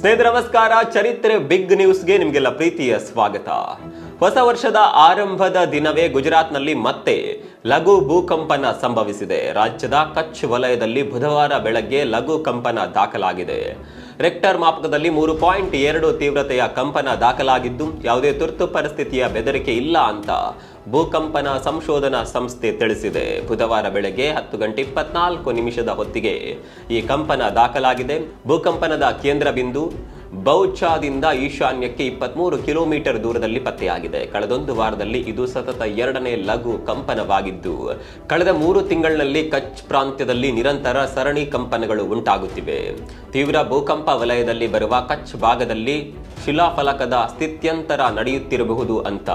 ಸ್ನೇಹಿತರೆ ನಮಸ್ಕಾರ. ಚರಿತ್ರೆ ಬಿಗ್ ನ್ಯೂಸ್ಗೆ ನಿಮಗೆಲ್ಲ ಪ್ರೀತಿಯ ಸ್ವಾಗತ. ಹೊಸ ವರ್ಷದ ಆರಂಭದ ದಿನವೇ ಗುಜರಾತ್ನಲ್ಲಿ ಮತ್ತೆ ಲಘು ಭೂಕಂಪನ ಸಂಭವಿಸಿದೆ. ರಾಜ್ಯದ ಕಚ್ ವಲಯದಲ್ಲಿ ಬುಧವಾರ ಬೆಳಗ್ಗೆ ಲಘು ಕಂಪನ ದಾಖಲಾಗಿದೆ. ರೆಕ್ಟರ್ ಮಾಪಕದಲ್ಲಿ 3.2 ತೀವ್ರತೆಯ ಕಂಪನ ದಾಖಲಾಗಿದ್ದು ಯಾವುದೇ ತುರ್ತು ಪರಿಸ್ಥಿತಿಯ ಬೆದರಿಕೆ ಇಲ್ಲ ಅಂತ ಭೂಕಂಪನ ಸಂಶೋಧನಾ ಸಂಸ್ಥೆ ತಿಳಿಸಿದೆ. ಬುಧವಾರ ಬೆಳಗ್ಗೆ 10:24 ಹೊತ್ತಿಗೆ ಈ ಕಂಪನ ದಾಖಲಾಗಿದೆ. ಭೂಕಂಪನದ ಕೇಂದ್ರ ಬಿಂದು ಬೌಚಾದಿಂದ ಈಶಾನ್ಯಕ್ಕೆ 23 ಕಿಲೋಮೀಟರ್ ದೂರದಲ್ಲಿ ಪತ್ತೆಯಾಗಿದೆ. ಕಳೆದೊಂದು ವಾರದಲ್ಲಿ ಇದು ಸತತ 2ನೇ ಲಘು ಕಂಪನವಾಗಿದ್ದು, ಕಳೆದ 3 ತಿಂಗಳಿನಲ್ಲಿ ಕಚ್ ಪ್ರಾಂತ್ಯದಲ್ಲಿ ನಿರಂತರ ಸರಣಿ ಕಂಪನಗಳು ಉಂಟಾಗುತ್ತಿವೆ. ತೀವ್ರ ಭೂಕಂಪ ವಲಯದಲ್ಲಿ ಬರುವ ಕಚ್ ಭಾಗದಲ್ಲಿ ಶಿಲಾಫಲಕದ ಸ್ಥಿತ್ಯಂತರ ನಡೆಯುತ್ತಿರಬಹುದು ಅಂತ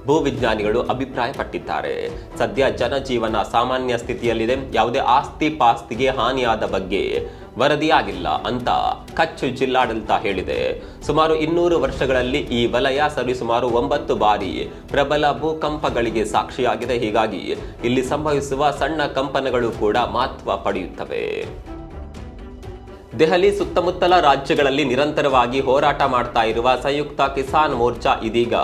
ಭೂವಿಜ್ಞಾನಿಗಳು ಅಭಿಪ್ರಾಯಪಟ್ಟಿದ್ದಾರೆ. ಸದ್ಯ ಜನಜೀವನ ಸಾಮಾನ್ಯ ಸ್ಥಿತಿಯಲ್ಲಿದೆ. ಯಾವುದೇ ಆಸ್ತಿ ಪಾಸ್ತಿಗೆ ಹಾನಿಯಾದ ಬಗ್ಗೆ ವರದಿಯಾಗಿಲ್ಲ ಅಂತ ಕಚ್ ಜಿಲ್ಲಾಡಳಿತ ಹೇಳಿದೆ. ಸುಮಾರು 200 ವರ್ಷಗಳಲ್ಲಿ ಈ ವಲಯ ಸರಿಸುಮಾರು 9 ಬಾರಿ ಪ್ರಬಲ ಭೂಕಂಪಗಳಿಗೆ ಸಾಕ್ಷಿಯಾಗಿದೆ. ಹೀಗಾಗಿ ಇಲ್ಲಿ ಸಂಭವಿಸುವ ಸಣ್ಣ ಕಂಪನಗಳು ಕೂಡ ಮಹತ್ವ ಪಡೆಯುತ್ತವೆ. ದೆಹಲಿ ಸುತ್ತಮುತ್ತಲ ರಾಜ್ಯಗಳಲ್ಲಿ ನಿರಂತರವಾಗಿ ಹೋರಾಟ ಮಾಡ್ತಾ ಇರುವ ಸಂಯುಕ್ತ ಕಿಸಾನ್ ಮೋರ್ಚಾ ಇದೀಗ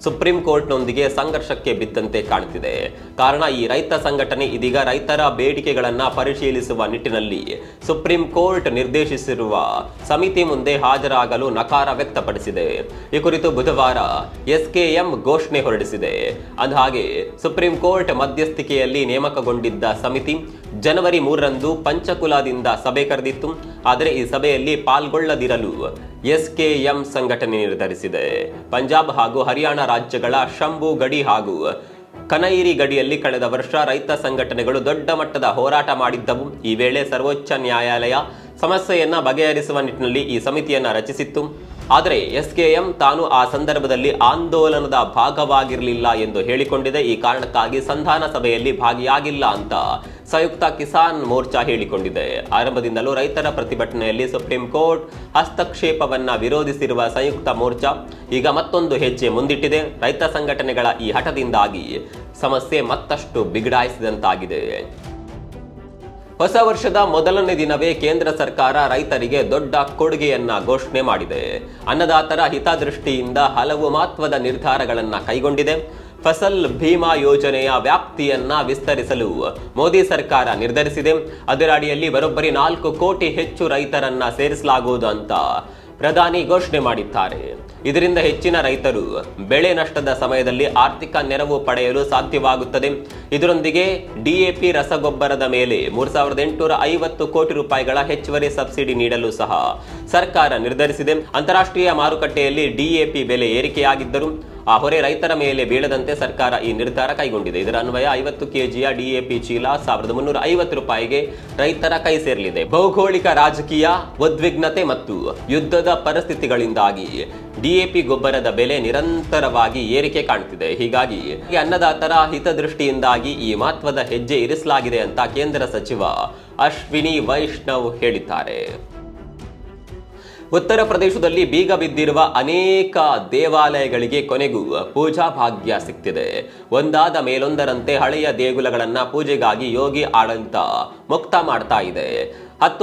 ಸುಪ್ರೀಂ ಕೋರ್ಟ್ನೊಂದಿಗೆ ಸಂಘರ್ಷಕ್ಕೆ ಬಿದ್ದಂತೆ ಕಾಣುತ್ತಿದೆ. ಕಾರಣ, ಈ ರೈತ ಸಂಘಟನೆ ಇದೀಗ ರೈತರ ಬೇಡಿಕೆಗಳನ್ನ ಪರಿಶೀಲಿಸುವ ನಿಟ್ಟಿನಲ್ಲಿ ಸುಪ್ರೀಂ ಕೋರ್ಟ್ ನಿರ್ದೇಶಿಸಿರುವ ಸಮಿತಿ ಮುಂದೆ ಹಾಜರಾಗಲು ನಕಾರ ವ್ಯಕ್ತಪಡಿಸಿದೆ. ಈ ಕುರಿತು ಬುಧವಾರ ಎಸ್ಕೆಎಂ ಘೋಷಣೆ ಹೊರಡಿಸಿದೆ. ಅಂದಹಾಗೆ ಸುಪ್ರೀಂ ಕೋರ್ಟ್ ಮಧ್ಯಸ್ಥಿಕೆಯಲ್ಲಿ ನೇಮಕಗೊಂಡಿದ್ದ ಸಮಿತಿ ಜನವರಿ 3ರಂದು ಪಂಚಕುಲಾದಿಂದ ಸಭೆ ಕರೆದಿತ್ತು. ಆದರೆ ಈ ಸಭೆಯಲ್ಲಿ ಪಾಲ್ಗೊಳ್ಳದಿರಲು ಎಸ್ಕೆಎಂ ಸಂಘಟನೆ ನಿರ್ಧರಿಸಿದೆ. ಪಂಜಾಬ್ ಹಾಗೂ ಹರಿಯಾಣ ರಾಜ್ಯಗಳ ಶಂಭು ಗಡಿ ಹಾಗೂ ಕನೈರಿ ಗಡಿಯಲ್ಲಿ ಕಳೆದ ವರ್ಷ ರೈತ ಸಂಘಟನೆಗಳು ದೊಡ್ಡ ಮಟ್ಟದ ಹೋರಾಟ ಮಾಡಿದ್ದವು. ಈ ವೇಳೆ ಸರ್ವೋಚ್ಚ ನ್ಯಾಯಾಲಯ ಸಮಸ್ಯೆಯನ್ನ ಬಗೆಹರಿಸುವ ನಿಟ್ಟಿನಲ್ಲಿ ಈ ಸಮಿತಿಯನ್ನ ರಚಿಸಿತ್ತು. ಆದರೆ ಎಸ್ಕೆಎಂ ತಾನು ಆ ಸಂದರ್ಭದಲ್ಲಿ ಆಂದೋಲನದ ಭಾಗವಾಗಿರಲಿಲ್ಲ ಎಂದು ಹೇಳಿಕೊಂಡಿದೆ. ಈ ಕಾರಣಕ್ಕಾಗಿ ಸಂಧಾನ ಸಭೆಯಲ್ಲಿ ಭಾಗಿಯಾಗಿಲ್ಲ ಅಂತ ಸಂಯುಕ್ತ ಕಿಸಾನ್ ಮೋರ್ಚಾ ಹೇಳಿಕೊಂಡಿದೆ. ಆರಂಭದಿಂದಲೂ ರೈತರ ಪ್ರತಿಭಟನೆಯಲ್ಲಿ ಸುಪ್ರೀಂ ಕೋರ್ಟ್ ಹಸ್ತಕ್ಷೇಪವನ್ನ ವಿರೋಧಿಸಿರುವ ಸಂಯುಕ್ತ ಮೋರ್ಚಾ ಈಗ ಮತ್ತೊಂದು ಹೆಜ್ಜೆ ಮುಂದಿಟ್ಟಿದೆ. ರೈತ ಸಂಘಟನೆಗಳ ಈ ಹಠದಿಂದಾಗಿ ಸಮಸ್ಯೆ ಮತ್ತಷ್ಟು ಬಿಗಡಾಯಿಸಿದಂತಾಗಿದೆ. ಹೊಸ ವರ್ಷದ ಮೊದಲನೇ ದಿನವೇ ಕೇಂದ್ರ ಸರ್ಕಾರ ರೈತರಿಗೆ ದೊಡ್ಡ ಕೊಡುಗೆಯನ್ನ ಘೋಷಣೆ ಮಾಡಿದೆ. ಅನ್ನದಾತರ ಹಿತದೃಷ್ಟಿಯಿಂದ ಹಲವು ಮಹತ್ವದ ನಿರ್ಧಾರಗಳನ್ನ ಕೈಗೊಂಡಿದೆ. ಫಸಲ್ ಭೀಮಾ ಯೋಜನೆಯ ವ್ಯಾಪ್ತಿಯನ್ನ ವಿಸ್ತರಿಸಲು ಮೋದಿ ಸರ್ಕಾರ ನಿರ್ಧರಿಸಿದೆ. ಅದರ ಅಡಿಯಲ್ಲಿ ಬರೋಬ್ಬರಿ 4 ಕೋಟಿ ಹೆಚ್ಚು ರೈತರನ್ನ ಸೇರಿಸಲಾಗುವುದು ಅಂತ ಪ್ರಧಾನಿ ಘೋಷಣೆ ಮಾಡಿದ್ದಾರೆ. ಇದರಿಂದ ಹೆಚ್ಚಿನ ರೈತರು ಬೆಳೆ ನಷ್ಟದ ಸಮಯದಲ್ಲಿ ಆರ್ಥಿಕ ನೆರವು ಪಡೆಯಲು ಸಾಧ್ಯವಾಗುತ್ತದೆ. ಇದರೊಂದಿಗೆ ಡಿಎಪಿ ರಸಗೊಬ್ಬರದ ಮೇಲೆ 3850 ಕೋಟಿ ರೂಪಾಯಿಗಳ ಹೆಚ್ಚುವರಿ ಸಬ್ಸಿಡಿ ನೀಡಲು ಸಹ ಸರ್ಕಾರ ನಿರ್ಧರಿಸಿದೆ. ಅಂತಾರಾಷ್ಟ್ರೀಯ ಮಾರುಕಟ್ಟೆಯಲ್ಲಿ ಡಿಎಪಿ ಬೆಲೆ ಏರಿಕೆಯಾಗಿದ್ದರೂ ಆ ಹೊರೆ ರೈತರ ಮೇಲೆ ಬೀಳದಂತೆ ಸರ್ಕಾರ ಈ ನಿರ್ಧಾರ ಕೈಗೊಂಡಿದೆ. ಇದರ ಅನ್ವಯ 50 ಕೆಜಿಯ ಡಿಎಪಿ ಚೀಲ 1350 ರೂಪಾಯಿಗೆ ರೈತರ ಕೈ ಸೇರಲಿದೆ. ಭೌಗೋಳಿಕ ರಾಜಕೀಯ ಉದ್ವಿಗ್ನತೆ ಮತ್ತು ಯುದ್ಧದ ಪರಿಸ್ಥಿತಿಗಳಿಂದಾಗಿ ಡಿಎಪಿ ಗೊಬ್ಬರದ ಬೆಲೆ ನಿರಂತರವಾಗಿ ಏರಿಕೆ ಕಾಣುತ್ತಿದೆ. ಹೀಗಾಗಿ ಅನ್ನದಾತರ ಹಿತದೃಷ್ಟಿಯಿಂದಾಗಿ ಈ ಮಹತ್ವದ ಹೆಜ್ಜೆ ಇರಿಸಲಾಗಿದೆ ಅಂತ ಕೇಂದ್ರ ಸಚಿವ ಅಶ್ವಿನಿ ವೈಷ್ಣವ್ ಹೇಳಿದ್ದಾರೆ. ಉತ್ತರ ಪ್ರದೇಶದಲ್ಲಿ ಬೀಗ ಬಿದ್ದಿರುವ ಅನೇಕ ದೇವಾಲಯಗಳಿಗೆ ಕೊನೆಗೂ ಪೂಜಾ ಭಾಗ್ಯ ಸಿಕ್ತಿದೆ. ಒಂದಾದ ಮೇಲೊಂದರಂತೆ ಹಳೆಯ ದೇಗುಲಗಳನ್ನ ಪೂಜೆಗಾಗಿ ಯೋಗಿ ಆಡಳಿತ ಮುಕ್ತ ಮಾಡ್ತಾ ಇದೆ.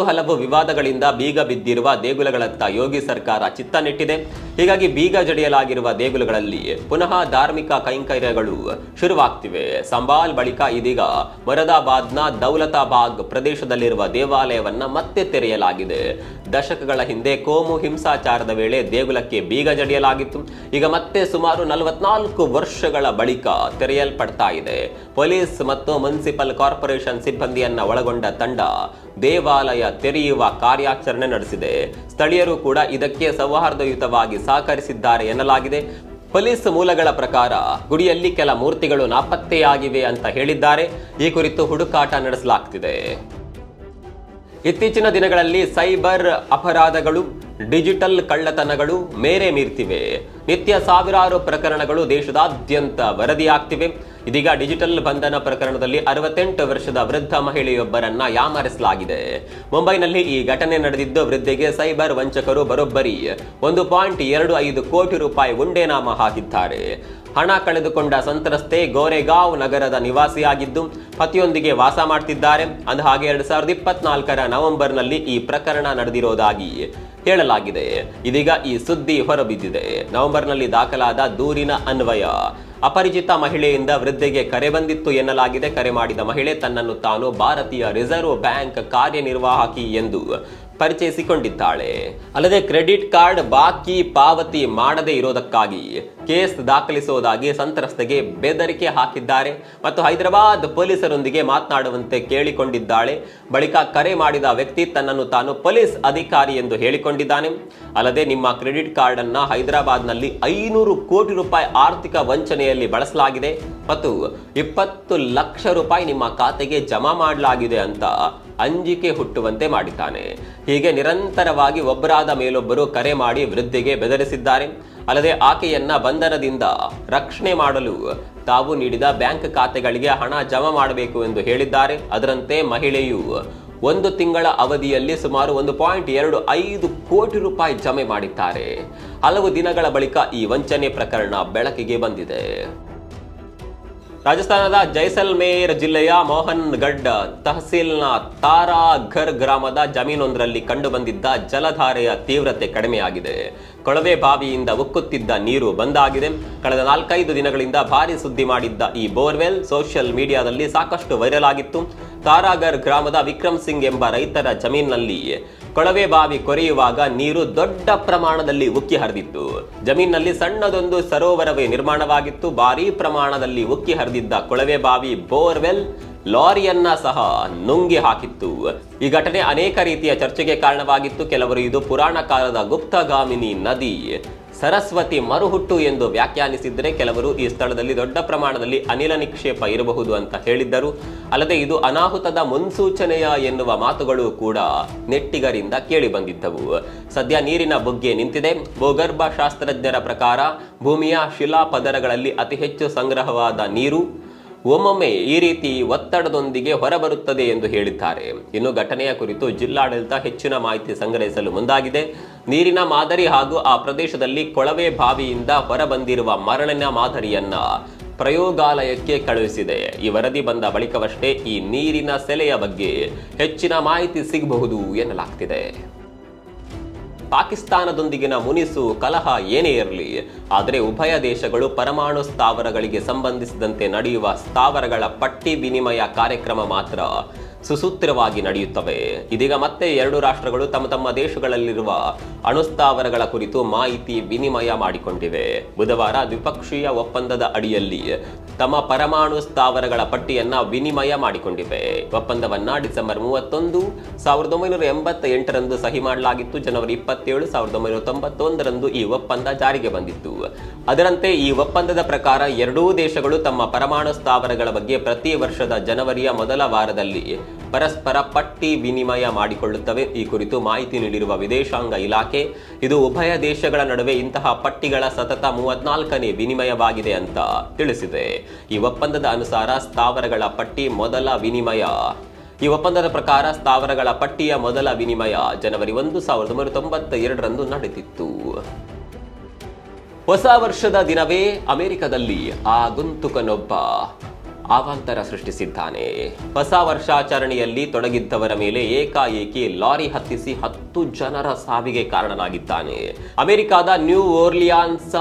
ಹಲವು ವಿವಾದಗಳಿಂದ ಬೀಗ ಬಿದ್ದಿರುವ ದೇಗುಲಗಳತ್ತ ಯೋಗಿ ಸರ್ಕಾರ ಚಿತ್ತ ನೆಟ್ಟಿದೆ. ಹೀಗಾಗಿ ಬೀಗ ಜಡಿಯಲಾಗಿರುವ ದೇಗುಲಗಳಲ್ಲಿ ಪುನಃ ಧಾರ್ಮಿಕ ಕೈಂಕರ್ಯಗಳು ಶುರುವಾಗ್ತಿವೆ. ಸಂಬಾಲ್ ಬಳಿಕ ಇದೀಗ ಮೊರಾದಾಬಾದ್ನ ದೌಲತಾಬಾಗ್ ಪ್ರದೇಶದಲ್ಲಿರುವ ದೇವಾಲಯವನ್ನ ಮತ್ತೆ ತೆರೆಯಲಾಗಿದೆ. ದಶಕಗಳ ಹಿಂದೆ ಕೋಮು ಹಿಂಸಾಚಾರದ ವೇಳೆ ದೇಗುಲಕ್ಕೆ ಬೀಗ ಜಡಿಯಲಾಗಿತ್ತು. ಈಗ ಮತ್ತೆ ಸುಮಾರು 44 ವರ್ಷಗಳ ಬಳಿಕ ತೆರೆಯಲ್ಪಡ್ತಾ ಇದೆ. ಪೊಲೀಸ್ ಮತ್ತು ಮುನ್ಸಿಪಲ್ ಕಾರ್ಪೊರೇಷನ್ ಸಿಬ್ಬಂದಿಯನ್ನ ಒಳಗೊಂಡ ತಂಡ ದೇವಾಲಯ ತೆರೆಯುವ ಕಾರ್ಯಾಚರಣೆ ನಡೆಸಿದೆ. ಸ್ಥಳೀಯರು ಕೂಡ ಇದಕ್ಕೆ ಸೌಹಾರ್ದಯುತವಾಗಿ ಸಹಕರಿಸಿದ್ದಾರೆ ಎನ್ನಲಾಗಿದೆ. ಪೊಲೀಸ್ ಮೂಲಗಳ ಪ್ರಕಾರ ಗುಡಿಯಲ್ಲಿ ಕೆಲ ಮೂರ್ತಿಗಳು ನಾಪತ್ತೆಯಾಗಿವೆ ಅಂತ ಹೇಳಿದ್ದಾರೆ. ಈ ಕುರಿತು ಹುಡುಕಾಟ ನಡೆಸಲಾಗ್ತಿದೆ. ಇತ್ತೀಚಿನ ದಿನಗಳಲ್ಲಿ ಸೈಬರ್ ಅಪರಾಧಗಳು, ಡಿಜಿಟಲ್ ಕಳ್ಳತನಗಳು ಮೇರೆ ಮೀರ್ತಿವೆ. ನಿತ್ಯ ಸಾವಿರಾರು ಪ್ರಕರಣಗಳು ದೇಶದಾದ್ಯಂತ ವರದಿಯಾಗ್ತಿವೆ. ಇದೀಗ ಡಿಜಿಟಲ್ ಬಂಧನ ಪ್ರಕರಣದಲ್ಲಿ 68 ವರ್ಷದ ವೃದ್ಧ ಮಹಿಳೆಯೊಬ್ಬರನ್ನ ಯಾಮಾರಿಸಲಾಗಿದೆ. ಮುಂಬೈನಲ್ಲಿ ಈ ಘಟನೆ ನಡೆದಿದ್ದು, ವೃದ್ಧೆಗೆ ಸೈಬರ್ ವಂಚಕರು ಬರೋಬ್ಬರಿ 1.25 ಕೋಟಿ ರೂಪಾಯಿ ಉಂಡೆನಾಮ ಹಾಕಿದ್ದಾರೆ. ಹಣ ಕಳೆದುಕೊಂಡ ಸಂತ್ರಸ್ತೆ ಗೋರೆಗಾಂವ್ ನಗರದ ನಿವಾಸಿಯಾಗಿದ್ದು ಪತಿಯೊಂದಿಗೆ ವಾಸ ಮಾಡ್ತಿದ್ದಾರೆ. ಅಂದಹಾಗೆ 2024ರ ನವೆಂಬರ್ನಲ್ಲಿ ಈ ಪ್ರಕರಣ ನಡೆದಿರೋದಾಗಿ ಹೇಳಲಾಗಿದೆ. ಇದೀಗ ಈ ಸುದ್ದಿ ಹೊರಬಿದ್ದಿದೆ. ನವೆಂಬರ್ನಲ್ಲಿ ದಾಖಲಾದ ದೂರಿನ ಅನ್ವಯ ಅಪರಿಚಿತ ಮಹಿಳೆಯಿಂದ ವೃದ್ಧೆಗೆ ಕರೆ ಬಂದಿತ್ತು ಎನ್ನಲಾಗಿದೆ. ಕರೆ ಮಾಡಿದ ಮಹಿಳೆ ತನ್ನನ್ನು ತಾನು ಭಾರತೀಯ ರಿಸರ್ವ್ ಬ್ಯಾಂಕ್ ಕಾರ್ಯನಿರ್ವಾಹಕಿ ಎಂದು ಪರಿಚಯಿಸಿಕೊಂಡಿದ್ದಾಳೆ. ಅಲ್ಲದೆ ಕ್ರೆಡಿಟ್ ಕಾರ್ಡ್ ಬಾಕಿ ಪಾವತಿ ಮಾಡದೇ ಇರೋದಕ್ಕಾಗಿ ಕೇಸ್ ದಾಖಲಿಸುವುದಾಗಿ ಸಂತ್ರಸ್ತೆಗೆ ಬೆದರಿಕೆ ಹಾಕಿದ್ದಾರೆ ಮತ್ತು ಹೈದರಾಬಾದ್ ಪೊಲೀಸರೊಂದಿಗೆ ಮಾತನಾಡುವಂತೆ ಕೇಳಿಕೊಂಡಿದ್ದಾಳೆ. ಬಳಿಕ ಕರೆ ಮಾಡಿದ ವ್ಯಕ್ತಿ ತನ್ನನ್ನು ತಾನು ಪೊಲೀಸ್ ಅಧಿಕಾರಿ ಎಂದು ಹೇಳಿಕೊಂಡಿದ್ದಾನೆ. ಅಲ್ಲದೆ ನಿಮ್ಮ ಕ್ರೆಡಿಟ್ ಕಾರ್ಡ್ ಅನ್ನ ಹೈದರಾಬಾದ್ನಲ್ಲಿ 500 ಕೋಟಿ ರೂಪಾಯಿ ಆರ್ಥಿಕ ವಂಚನೆಯಲ್ಲಿ ಬಳಸಲಾಗಿದೆ ಮತ್ತು 20 ಲಕ್ಷ ರೂಪಾಯಿ ನಿಮ್ಮ ಖಾತೆಗೆ ಜಮಾ ಮಾಡಲಾಗಿದೆ ಅಂತ ಅಂಜಿಕೆ ಹುಟ್ಟುವಂತೆ ಮಾಡಿದ್ದಾನೆ. ಹೀಗೆ ನಿರಂತರವಾಗಿ ಒಬ್ಬರಾದ ಮೇಲೊಬ್ಬರು ಕರೆ ಮಾಡಿ ವೃದ್ಧೆಗೆ ಬೆದರಿಸಿದ್ದಾರೆ. ಅಲ್ಲದೆ ಆಕೆಯನ್ನ ಬಂಧನದಿಂದ ರಕ್ಷಣೆ ಮಾಡಲು ತಾವು ನೀಡಿದ ಬ್ಯಾಂಕ್ ಖಾತೆಗಳಿಗೆ ಹಣ ಜಮಾ ಮಾಡಬೇಕು ಎಂದು ಹೇಳಿದ್ದಾರೆ. ಅದರಂತೆ ಮಹಿಳೆಯು 1 ತಿಂಗಳ ಅವಧಿಯಲ್ಲಿ ಸುಮಾರು 1.25 ಕೋಟಿ ರೂಪಾಯಿ ಜಮೆ ಮಾಡಿದ್ದಾರೆ. ಹಲವು ದಿನಗಳ ಬಳಿಕ ಈ ವಂಚನೆ ಪ್ರಕರಣ ಬೆಳಕಿಗೆ ಬಂದಿದೆ. ರಾಜಸ್ಥಾನದ ಜೈಸಲ್ಮೇರ್ ಜಿಲ್ಲೆಯ ಮೋಹನ್ಗಢ್ ತಹಸೀಲ್ನ ತಾರಾಘರ್ ಗ್ರಾಮದ ಜಮೀನೊಂದರಲ್ಲಿ ಕಂಡುಬಂದಿದ್ದ ಜಲಧಾರೆಯ ತೀವ್ರತೆ ಕಡಿಮೆಯಾಗಿದೆ. ಕೊಳವೆ ಬಾವಿಯಿಂದ ಉಕ್ಕುತ್ತಿದ್ದ ನೀರು ಬಂದಾಗಿದೆ. ಕಳೆದ 4-5 ದಿನಗಳಿಂದ ಭಾರಿ ಸುದ್ದಿ ಮಾಡಿದ್ದ ಈ ಬೋರ್ವೆಲ್ ಸೋಷಿಯಲ್ ಮೀಡಿಯಾದಲ್ಲಿ ಸಾಕಷ್ಟು ವೈರಲ್ ಆಗಿತ್ತು. ತಾರಾಘರ್ ಗ್ರಾಮದ ವಿಕ್ರಮ್ ಸಿಂಗ್ ಎಂಬ ರೈತರ ಜಮೀನಿನಲ್ಲಿ ಕೊಳವೆ ಬಾವಿ ಕೊರೆಯುವಾಗ ನೀರು ದೊಡ್ಡ ಪ್ರಮಾಣದಲ್ಲಿ ಉಕ್ಕಿ ಹರಿದಿತ್ತು. ಜಮೀನಿನಲ್ಲಿ ಸಣ್ಣದೊಂದು ಸರೋವರವೇ ನಿರ್ಮಾಣವಾಗಿತ್ತು. ಭಾರೀ ಪ್ರಮಾಣದಲ್ಲಿ ಉಕ್ಕಿ ಹರಿದಿದ್ದ ಕೊಳವೆ ಬಾವಿ ಬೋರ್ವೆಲ್ ಲಾರಿಯನ್ನ ಸಹ ನುಂಗಿ ಹಾಕಿತ್ತು. ಈ ಘಟನೆ ಅನೇಕ ರೀತಿಯ ಚರ್ಚೆಗೆ ಕಾರಣವಾಗಿತ್ತು. ಕೆಲವರು ಇದು ಪುರಾಣ ಕಾಲದ ಗುಪ್ತಗಾಮಿನಿ ನದಿ ಸರಸ್ವತಿ ಮರುಹುಟ್ಟು ಎಂದು ವ್ಯಾಖ್ಯಾನಿಸಿದರೆ, ಕೆಲವರು ಈ ಸ್ಥಳದಲ್ಲಿ ದೊಡ್ಡ ಪ್ರಮಾಣದಲ್ಲಿ ಅನಿಲ ನಿಕ್ಷೇಪ ಇರಬಹುದು ಅಂತ ಹೇಳಿದ್ದರು. ಅಲ್ಲದೆ ಇದು ಅನಾಹುತದ ಮುನ್ಸೂಚನೆಯ ಎನ್ನುವ ಮಾತುಗಳು ಕೂಡ ನೆಟ್ಟಿಗರಿಂದ ಕೇಳಿ ಬಂದಿದ್ದವು. ಸದ್ಯ ನೀರಿನ ಬುಗ್ಗೆ ನಿಂತಿದೆ. ಭೂಗರ್ಭ ಶಾಸ್ತ್ರಜ್ಞರ ಪ್ರಕಾರ ಭೂಮಿಯ ಶಿಲಾ ಪದರಗಳಲ್ಲಿ ಅತಿ ಹೆಚ್ಚು ಸಂಗ್ರಹವಾದ ನೀರು ಒಮ್ಮೊಮ್ಮೆ ಈ ರೀತಿ ಒತ್ತಡದೊಂದಿಗೆ ಹೊರಬರುತ್ತದೆ ಎಂದು ಹೇಳಿದ್ದಾರೆ. ಇನ್ನು ಘಟನೆಯ ಕುರಿತು ಜಿಲ್ಲಾಡಳಿತ ಹೆಚ್ಚಿನ ಮಾಹಿತಿ ಸಂಗ್ರಹಿಸಲು ಮುಂದಾಗಿದೆ. ನೀರಿನ ಮಾದರಿ ಹಾಗೂ ಆ ಪ್ರದೇಶದಲ್ಲಿ ಕೊಳವೆ ಬಾವಿಯಿಂದ ಹೊರಬಂದಿರುವ ಮರಳಿನ ಮಾದರಿಯನ್ನ ಪ್ರಯೋಗಾಲಯಕ್ಕೆ ಕಳುಹಿಸಿದೆ. ಈ ವರದಿ ಬಂದ ಬಳಿಕವಷ್ಟೇ ಈ ನೀರಿನ ಸೆಲೆಯ ಬಗ್ಗೆ ಹೆಚ್ಚಿನ ಮಾಹಿತಿ ಸಿಗಬಹುದು ಎನ್ನಲಾಗ್ತಿದೆ. ಪಾಕಿಸ್ತಾನದೊಂದಿಗಿನ ಮುನಿಸು ಕಲಹ ಏನೇ ಇರಲಿ, ಆದರೆ ಉಭಯ ದೇಶಗಳು ಪರಮಾಣು ಸ್ಥಾವರಗಳಿಗೆ ಸಂಬಂಧಿಸಿದಂತೆ ನಡೆಯುವ ಸ್ಥಾವರಗಳ ಪಟ್ಟಿ ವಿನಿಮಯ ಕಾರ್ಯಕ್ರಮ ಮಾತ್ರ ಸುಸೂತ್ರವಾಗಿ ನಡೆಯುತ್ತವೆ. ಇದೀಗ ಮತ್ತೆ 2 ರಾಷ್ಟ್ರಗಳು ತಮ್ಮ ತಮ್ಮ ದೇಶಗಳಲ್ಲಿರುವ ಅಣುಸ್ಥಾವರಗಳ ಕುರಿತು ಮಾಹಿತಿ ವಿನಿಮಯ ಮಾಡಿಕೊಂಡಿವೆ. ಬುಧವಾರ ದ್ವಿಪಕ್ಷೀಯ ಒಪ್ಪಂದದ ಅಡಿಯಲ್ಲಿ ತಮ್ಮ ಪರಮಾಣು ಸ್ಥಾವರಗಳ ಪಟ್ಟಿಯನ್ನ ವಿನಿಮಯ ಮಾಡಿಕೊಂಡಿವೆ. ಒಪ್ಪಂದವನ್ನ ಡಿಸೆಂಬರ್ 31, 1988ರಂದು ಸಹಿ ಮಾಡಲಾಗಿತ್ತು. ಜನವರಿ 27, 1991ರಂದು ಈ ಒಪ್ಪಂದ ಜಾರಿಗೆ ಬಂದಿತ್ತು. ಅದರಂತೆ ಈ ಒಪ್ಪಂದದ ಪ್ರಕಾರ ಎರಡೂ ದೇಶಗಳು ತಮ್ಮ ಪರಮಾಣು ಸ್ಥಾವರಗಳ ಬಗ್ಗೆ ಪ್ರತಿ ವರ್ಷದ ಜನವರಿಯ ಮೊದಲ ವಾರದಲ್ಲಿ ಪರಸ್ಪರ ಪಟ್ಟಿ ವಿನಿಮಯ ಮಾಡಿಕೊಳ್ಳುತ್ತವೆ. ಈ ಕುರಿತು ಮಾಹಿತಿ ನೀಡಿರುವ ವಿದೇಶಾಂಗ ಇಲಾಖೆ, ಇದು ಉಭಯ ದೇಶಗಳ ನಡುವೆ ಇಂತಹ ಪಟ್ಟಿಗಳ ಸತತ 34ನೇ ವಿನಿಮಯವಾಗಿದೆ ಅಂತ ತಿಳಿಸಿದೆ. ಈ ಒಪ್ಪಂದದ ಅನುಸಾರ ಸ್ಥಾವರಗಳ ಪಟ್ಟಿ ಮೊದಲ ವಿನಿಮಯ ಈ ಒಪ್ಪಂದದ ಪ್ರಕಾರ ಸ್ಥಾವರಗಳ ಪಟ್ಟಿಯ ಮೊದಲ ವಿನಿಮಯ ಜನವರಿ 1, 1992ರಂದು ನಡೆದಿತ್ತು. ಹೊಸ ವರ್ಷದ ದಿನವೇ ಅಮೆರಿಕದಲ್ಲಿ ಆಗುಂತುಕನೊಬ್ಬ ಅವಾಂತರ ಸೃಷ್ಟಿಸಿದ್ದಾನೆ. ಹೊಸ ವರ್ಷಾಚರಣೆಯಲ್ಲಿ ತೊಡಗಿದ್ದವರ ಮೇಲೆ ಏಕಾಏಕಿ ಲಾರಿ ಹತ್ತಿಸಿ 10 ಜನರ ಸಾವಿಗೆ ಕಾರಣನಾಗಿದ್ದಾನೆ. ಅಮೆರಿಕದ ನ್ಯೂ ಓರ್ಲಿಯಾನ್ಸ್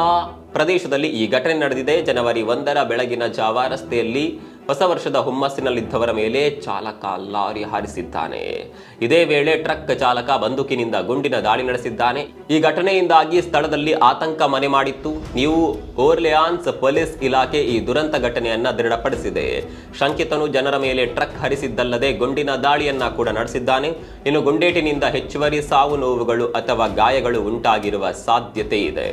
ಪ್ರದೇಶದಲ್ಲಿ ಈ ಘಟನೆ ನಡೆದಿದೆ. ಜನವರಿ 1ರ ಬೆಳಗಿನ ಜಾವ ರಸ್ತೆಯಲ್ಲಿ ಹೊಸ ವರ್ಷದ ಹುಮ್ಮಸ್ಸಿನಲ್ಲಿದ್ದವರ ಮೇಲೆ ಚಾಲಕ ಲಾರಿ ಹಾರಿಸಿದ್ದಾನೆ. ಇದೇ ವೇಳೆ ಟ್ರಕ್ ಚಾಲಕ ಬಂದೂಕಿನಿಂದ ಗುಂಡಿನ ದಾಳಿ ನಡೆಸಿದ್ದಾನೆ. ಈ ಘಟನೆಯಿಂದಾಗಿ ಸ್ಥಳದಲ್ಲಿ ಆತಂಕ ಮನೆ ಮಾಡಿತ್ತು. ನ್ಯೂ ಓರ್ಲಿಯಾನ್ಸ್ ಪೊಲೀಸ್ ಇಲಾಖೆ ಈ ದುರಂತ ಘಟನೆಯನ್ನ ದೃಢಪಡಿಸಿದೆ. ಶಂಕಿತನು ಜನರ ಮೇಲೆ ಟ್ರಕ್ ಹರಿಸಿದ್ದಲ್ಲದೆ ಗುಂಡಿನ ದಾಳಿಯನ್ನ ಕೂಡ ನಡೆಸಿದ್ದಾನೆ. ಇನ್ನು ಗುಂಡೇಟಿನಿಂದ ಹೆಚ್ಚುವರಿ ಸಾವು ನೋವುಗಳು ಅಥವಾ ಗಾಯಗಳು ಉಂಟಾಗಿರುವ ಸಾಧ್ಯತೆ ಇದೆ.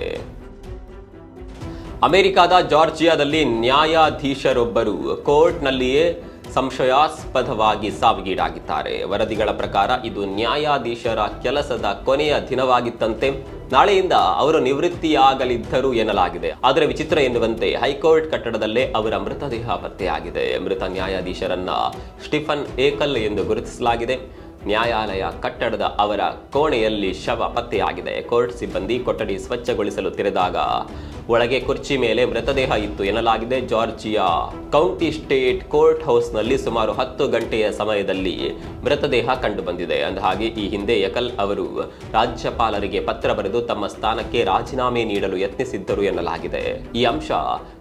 ಅಮೆರಿಕದ ಜಾರ್ಜಿಯಾದಲ್ಲಿ ನ್ಯಾಯಾಧೀಶರೊಬ್ಬರು ಕೋರ್ಟ್ನಲ್ಲಿಯೇ ಸಂಶಯಾಸ್ಪದವಾಗಿ ಸಾವಿಗೀಡಾಗಿದ್ದಾರೆ. ವರದಿಗಳ ಪ್ರಕಾರ ಇದು ನ್ಯಾಯಾಧೀಶರ ಕೆಲಸದ ಕೊನೆಯ ದಿನವಾಗಿತ್ತಂತೆ. ನಾಳೆಯಿಂದ ಅವರು ನಿವೃತ್ತಿಯಾಗಲಿದ್ದರು ಎನ್ನಲಾಗಿದೆ. ಆದರೆ ವಿಚಿತ್ರ ಎನ್ನುವಂತೆ ಹೈಕೋರ್ಟ್ ಕಟ್ಟಡದಲ್ಲೇ ಅವರ ಮೃತದೇಹ ಪತ್ತೆಯಾಗಿದೆ. ಮೃತ ನ್ಯಾಯಾಧೀಶರನ್ನ ಸ್ಟೀಫನ್ ಏಕಲ್ ಎಂದು ಗುರುತಿಸಲಾಗಿದೆ. ನ್ಯಾಯಾಲಯ ಕಟ್ಟಡದ ಅವರ ಕೋಣೆಯಲ್ಲಿ ಶವ ಪತ್ತೆಯಾಗಿದೆ. ಕೋರ್ಟ್ ಸಿಬ್ಬಂದಿ ಕೊಠಡಿ ಸ್ವಚ್ಛಗೊಳಿಸಲು ತೆರೆದಾಗ ಒಳಗೆ ಕುರ್ಚಿ ಮೇಲೆ ಮೃತದೇಹ ಇತ್ತು ಎನ್ನಲಾಗಿದೆ. ಜಾರ್ಜಿಯಾ ಕೌಂಟಿ ಸ್ಟೇಟ್ ಕೋರ್ಟ್ ಹೌಸ್ನಲ್ಲಿ ಸುಮಾರು 10 ಗಂಟೆಯ ಸಮಯದಲ್ಲಿ ಮೃತದೇಹ ಕಂಡುಬಂದಿದೆ. ಅಂದಹಾಗೆ ಈ ಹಿಂದೆ ಎಕಲ್ ಅವರು ರಾಜ್ಯಪಾಲರಿಗೆ ಪತ್ರ ಬರೆದು ತಮ್ಮ ಸ್ಥಾನಕ್ಕೆ ರಾಜೀನಾಮೆ ನೀಡಲು ಯತ್ನಿಸಿದ್ದರು ಎನ್ನಲಾಗಿದೆ. ಈ ಅಂಶ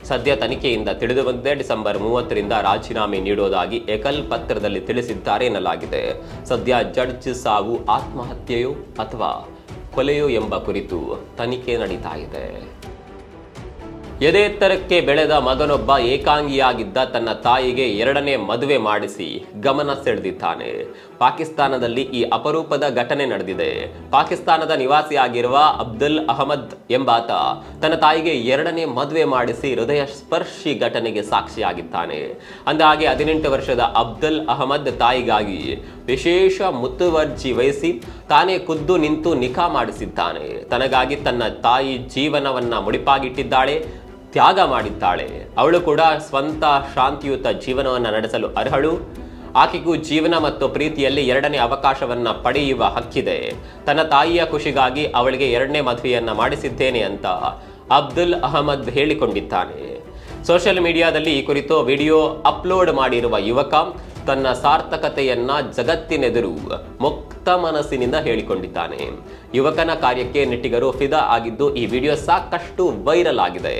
ಸದ್ಯ ತನಿಖೆಯಿಂದ ತಿಳಿದು ಬಂದಿದೆ. ಡಿಸೆಂಬರ್ 30ರಿಂದ ರಾಜೀನಾಮೆ ನೀಡುವುದಾಗಿ ಎಕಲ್ ಪತ್ರದಲ್ಲಿ ತಿಳಿಸಿದ್ದಾರೆ ಎನ್ನಲಾಗಿದೆ. ಸದ್ಯ ಜಡ್ಜ್ ಸಾವು ಆತ್ಮಹತ್ಯೆಯೋ ಅಥವಾ ಕೊಲೆಯೋ ಎಂಬ ಕುರಿತು ತನಿಖೆ ನಡೀತಾ ಇದೆ. ಎದೆತ್ತರಕ್ಕೆ ಬೆಳೆದ ಮಗನೊಬ್ಬ ಏಕಾಂಗಿಯಾಗಿದ್ದ ತನ್ನ ತಾಯಿಗೆ 2ನೇ ಮದುವೆ ಮಾಡಿಸಿ ಗಮನ ಸೆಳೆದಿದ್ದಾನೆ. ಪಾಕಿಸ್ತಾನದಲ್ಲಿ ಈ ಅಪರೂಪದ ಘಟನೆ ನಡೆದಿದೆ. ಪಾಕಿಸ್ತಾನದ ನಿವಾಸಿಯಾಗಿರುವ ಅಬ್ದುಲ್ ಅಹಮದ್ ಎಂಬಾತ ತನ್ನ ತಾಯಿಗೆ 2ನೇ ಮದುವೆ ಮಾಡಿಸಿ ಹೃದಯ ಸ್ಪರ್ಶಿ ಘಟನೆಗೆ ಸಾಕ್ಷಿಯಾಗಿದ್ದಾನೆ. ಅಂದಹಾಗೆ 18 ವರ್ಷದ ಅಬ್ದುಲ್ ಅಹಮದ್ ತಾಯಿಗಾಗಿ ವಿಶೇಷ ಮುತುವರ್ಜಿ ವಹಿಸಿ ತಾನೇ ಖುದ್ದು ನಿಂತು ನಿಖಾ ಮಾಡಿಸಿದ್ದಾನೆ. ತನಗಾಗಿ ತನ್ನ ತಾಯಿ ಜೀವನವನ್ನ ಮುಡಿಪಾಗಿಟ್ಟಿದ್ದಾಳೆ, ತ್ಯಾಗ ಮಾಡಿದ್ದಾಳೆ. ಅವಳು ಕೂಡ ಸ್ವಂತ ಶಾಂತಿಯುತ ಜೀವನವನ್ನು ನಡೆಸಲು ಅರ್ಹಳು. ಆಕೆಗೂ ಜೀವನ ಮತ್ತು ಪ್ರೀತಿಯಲ್ಲಿ 2ನೇ ಅವಕಾಶವನ್ನ ಪಡೆಯುವ ಹಕ್ಕಿದೆ. ತನ್ನ ತಾಯಿಯ ಖುಷಿಗಾಗಿ ಅವಳಿಗೆ 2ನೇ ಮದುವೆಯನ್ನ ಮಾಡಿಸಿದ್ದೇನೆ ಅಂತ ಅಬ್ದುಲ್ ಅಹಮದ್ ಹೇಳಿಕೊಂಡಿದ್ದಾನೆ. ಸೋಷಿಯಲ್ ಮೀಡಿಯಾದಲ್ಲಿ ಈ ಕುರಿತು ವಿಡಿಯೋ ಅಪ್ಲೋಡ್ ಮಾಡಿರುವ ಯುವಕ ತನ್ನ ಸಾರ್ಥಕತೆಯನ್ನ ಜಗತ್ತಿನೆದುರು ಮುಕ್ತ ಮನಸ್ಸಿನಿಂದ ಹೇಳಿಕೊಂಡಿದ್ದಾನೆ. ಯುವಕನ ಕಾರ್ಯಕ್ಕೆ ನೆಟ್ಟಿಗರು ಫಿದಾ ಆಗಿದ್ದು ಈ ವಿಡಿಯೋ ಸಾಕಷ್ಟು ವೈರಲ್ ಆಗಿದೆ.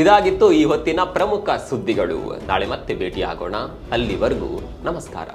ಇದಾಗಿತ್ತು ಈ ಹೊತ್ತಿನ ಪ್ರಮುಖ ಸುದ್ದಿಗಳು. ನಾಳೆ ಮತ್ತೆ ಭೇಟಿಯಾಗೋಣ. ಅಲ್ಲಿವರೆಗೂ ನಮಸ್ಕಾರ.